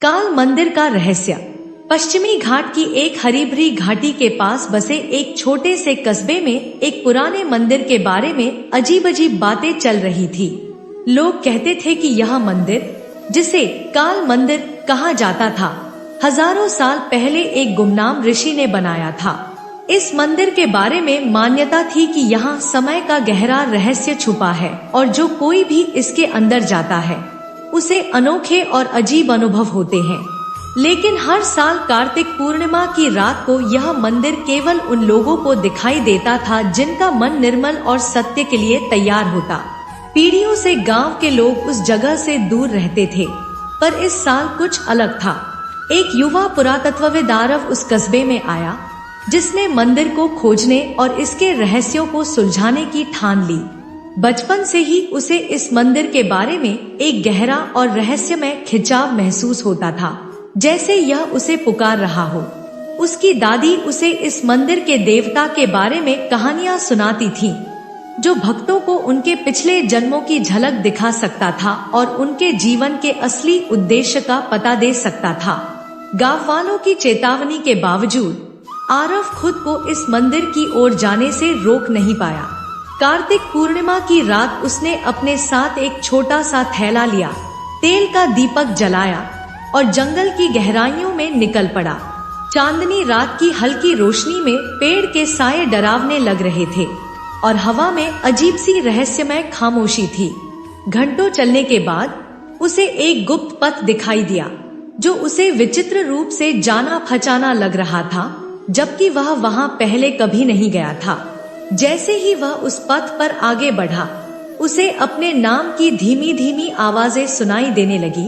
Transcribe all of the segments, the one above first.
काल मंदिर का रहस्य। पश्चिमी घाट की एक हरी भरी घाटी के पास बसे एक छोटे से कस्बे में एक पुराने मंदिर के बारे में अजीब अजीब बातें चल रही थी। लोग कहते थे कि यह मंदिर, जिसे काल मंदिर कहा जाता था, हजारों साल पहले एक गुमनाम ऋषि ने बनाया था। इस मंदिर के बारे में मान्यता थी कि यहाँ समय का गहरा रहस्य छुपा है और जो कोई भी इसके अंदर जाता है उसे अनोखे और अजीब अनुभव होते हैं। लेकिन हर साल कार्तिक पूर्णिमा की रात को यह मंदिर केवल उन लोगों को दिखाई देता था जिनका मन निर्मल और सत्य के लिए तैयार होता। पीढ़ियों से गांव के लोग उस जगह से दूर रहते थे, पर इस साल कुछ अलग था। एक युवा पुरातत्वविद आरव उस कस्बे में आया, जिसने मंदिर को खोजने और इसके रहस्यों को सुलझाने की ठान ली। बचपन से ही उसे इस मंदिर के बारे में एक गहरा और रहस्यमय खिंचाव महसूस होता था, जैसे यह उसे पुकार रहा हो। उसकी दादी उसे इस मंदिर के देवता के बारे में कहानियां सुनाती थी, जो भक्तों को उनके पिछले जन्मों की झलक दिखा सकता था और उनके जीवन के असली उद्देश्य का पता दे सकता था। गांव वालों की चेतावनी के बावजूद आरव खुद को इस मंदिर की ओर जाने से रोक नहीं पाया। कार्तिक पूर्णिमा की रात उसने अपने साथ एक छोटा सा थैला लिया, तेल का दीपक जलाया और जंगल की गहराइयों में निकल पड़ा। चांदनी रात की हल्की रोशनी में पेड़ के साए डरावने लग रहे थे और हवा में अजीब सी रहस्यमय खामोशी थी। घंटों चलने के बाद उसे एक गुप्त पथ दिखाई दिया, जो उसे विचित्र रूप से जाना पहचाना लग रहा था, जबकि वह वहां पहले कभी नहीं गया था। जैसे ही वह उस पथ पर आगे बढ़ा, उसे अपने नाम की धीमी धीमी आवाजें सुनाई देने लगी,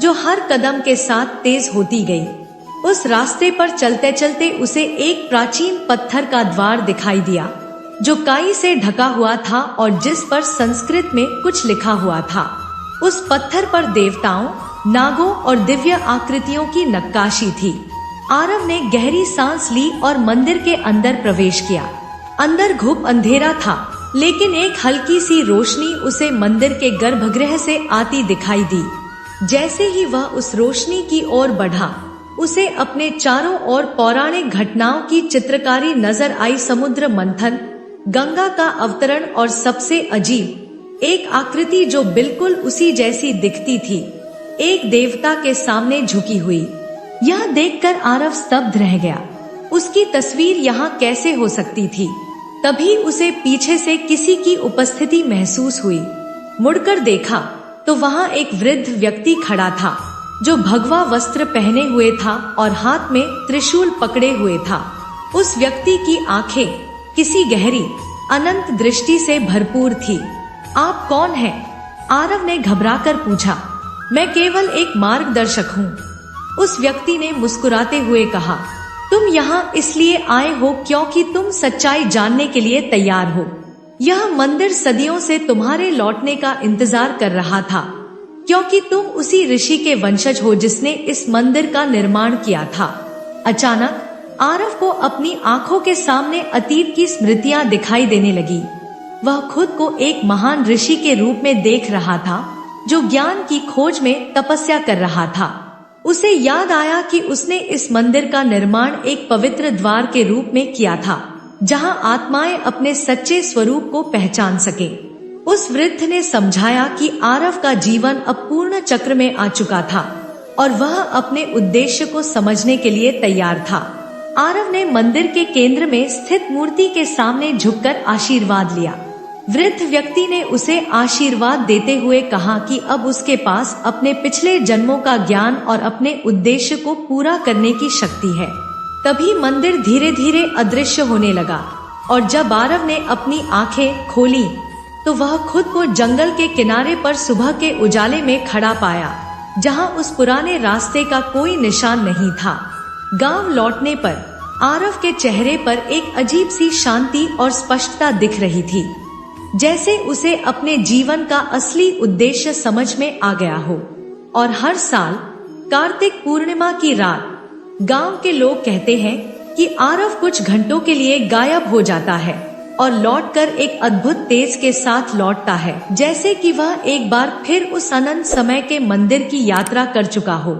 जो हर कदम के साथ तेज होती गई। उस रास्ते पर चलते चलते उसे एक प्राचीन पत्थर का द्वार दिखाई दिया, जो काई से ढका हुआ था और जिस पर संस्कृत में कुछ लिखा हुआ था। उस पत्थर पर देवताओं, नागों और दिव्य आकृतियों की नक्काशी थी। आरव ने गहरी सांस ली और मंदिर के अंदर प्रवेश किया। अंदर घुप अंधेरा था, लेकिन एक हल्की सी रोशनी उसे मंदिर के गर्भगृह से आती दिखाई दी। जैसे ही वह उस रोशनी की ओर बढ़ा, उसे अपने चारों ओर पौराणिक घटनाओं की चित्रकारी नजर आई। समुद्र मंथन, गंगा का अवतरण और सबसे अजीब एक आकृति जो बिल्कुल उसी जैसी दिखती थी, एक देवता के सामने झुकी हुई। यह देखकर आरव स्तब्ध रह गया। उसकी तस्वीर यहाँ कैसे हो सकती थी? तभी उसे पीछे से किसी की उपस्थिति महसूस हुई। मुड़कर देखा तो वहाँ एक वृद्ध व्यक्ति खड़ा था, जो भगवा वस्त्र पहने हुए था और हाथ में त्रिशूल पकड़े हुए था। उस व्यक्ति की आंखें किसी गहरी अनंत दृष्टि से भरपूर थी। आप कौन हैं? आरव ने घबराकर पूछा। मैं केवल एक मार्गदर्शक हूँ, उस व्यक्ति ने मुस्कुराते हुए कहा। तुम यहाँ इसलिए आए हो क्योंकि तुम सच्चाई जानने के लिए तैयार हो। यह मंदिर सदियों से तुम्हारे लौटने का इंतजार कर रहा था, क्योंकि तुम उसी ऋषि के वंशज हो जिसने इस मंदिर का निर्माण किया था। अचानक आरव को अपनी आंखों के सामने अतीत की स्मृतियां दिखाई देने लगी। वह खुद को एक महान ऋषि के रूप में देख रहा था, जो ज्ञान की खोज में तपस्या कर रहा था। उसे याद आया कि उसने इस मंदिर का निर्माण एक पवित्र द्वार के रूप में किया था, जहां आत्माएं अपने सच्चे स्वरूप को पहचान सके। उस वृद्ध ने समझाया कि आरव का जीवन अब पूर्ण चक्र में आ चुका था और वह अपने उद्देश्य को समझने के लिए तैयार था। आरव ने मंदिर के केंद्र में स्थित मूर्ति के सामने झुककर आशीर्वाद लिया। वृद्ध व्यक्ति ने उसे आशीर्वाद देते हुए कहा कि अब उसके पास अपने पिछले जन्मों का ज्ञान और अपने उद्देश्य को पूरा करने की शक्ति है। तभी मंदिर धीरे धीरे अदृश्य होने लगा और जब आरव ने अपनी आंखें खोली तो वह खुद को जंगल के किनारे पर सुबह के उजाले में खड़ा पाया, जहां उस पुराने रास्ते का कोई निशान नहीं था। गांव लौटने पर आरव के चेहरे पर एक अजीब सी शांति और स्पष्टता दिख रही थी, जैसे उसे अपने जीवन का असली उद्देश्य समझ में आ गया हो। और हर साल कार्तिक पूर्णिमा की रात गांव के लोग कहते हैं कि आरव कुछ घंटों के लिए गायब हो जाता है और लौटकर एक अद्भुत तेज के साथ लौटता है, जैसे कि वह एक बार फिर उस अनंत समय के मंदिर की यात्रा कर चुका हो।